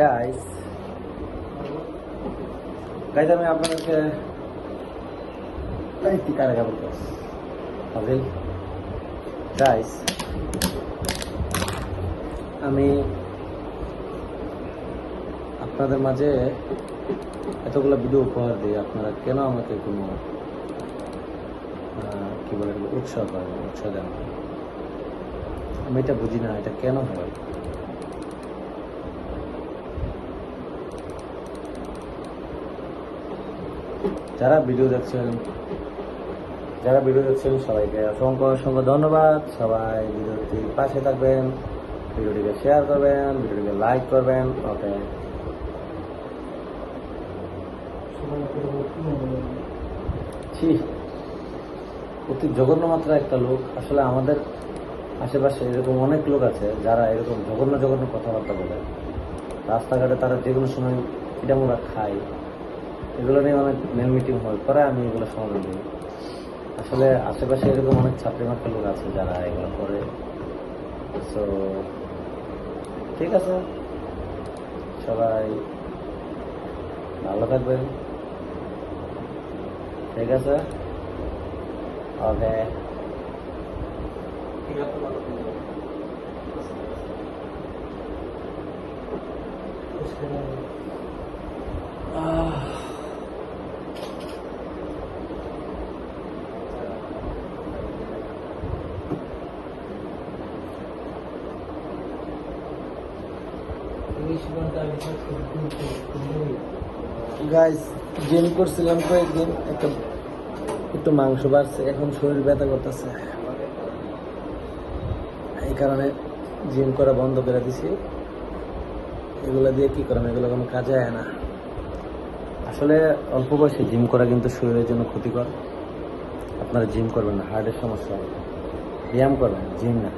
Guys guys আমি আপনাদেরকে guys আমি আপনাদের মাঝে এতগুলো ভিডিও উপহার দিই, আপনারা কেন আমাকে কোনো কি বলে উৎসাহ করেন, উৎসাহ দেন? আমি এটা বুঝি না, এটা কেন হয়? যারা ভিডিও দেখছেন সবাইকে অসংখ্য অসংখ্য ধন্যবাদ। সবাই ভিডিওটি পাশে থাকবেন, ভিডিওটিকে শেয়ার করবেন, ভিডিওটিকে লাইক করবেন। ওকে, অতি জঘন্য মাত্রা একটা লোক। আসলে আমাদের আশেপাশে এরকম অনেক লোক আছে যারা এরকম জঘন্য জঘন্য কথাবার্তা বলে। রাস্তাঘাটে তারা যে কোনো সময় কিটামোড়া খায়, এগুলো নিয়ে অনেক মেল মিটিং হয়, পরে আমি এগুলো সমাধান দিই। আসলে আশেপাশে এরকম অনেক ছাত্রী মাত্র লোক আছে যারা এগুলো করে। সো ঠিক আছে, সবাই ভালো থাকবেন। ঠিক আছে, ওকে। গাইস জিম করছিলাম কয়েকদিন, একটু মাংস বাড়ছে, এখন শরীর ব্যথা করতেছে, এই কারণে জিম করা বন্ধ করে দিছি। এগুলো দিয়ে কি করেন, এগুলো কোনো কাজে আয় না। আসলে অল্প বয়সে জিম করা কিন্তু শরীরের জন্য ক্ষতিকর। আপনারা জিম করবেন না, হার্টের সমস্যা হবে। ব্যায়াম করবেন, জিম না।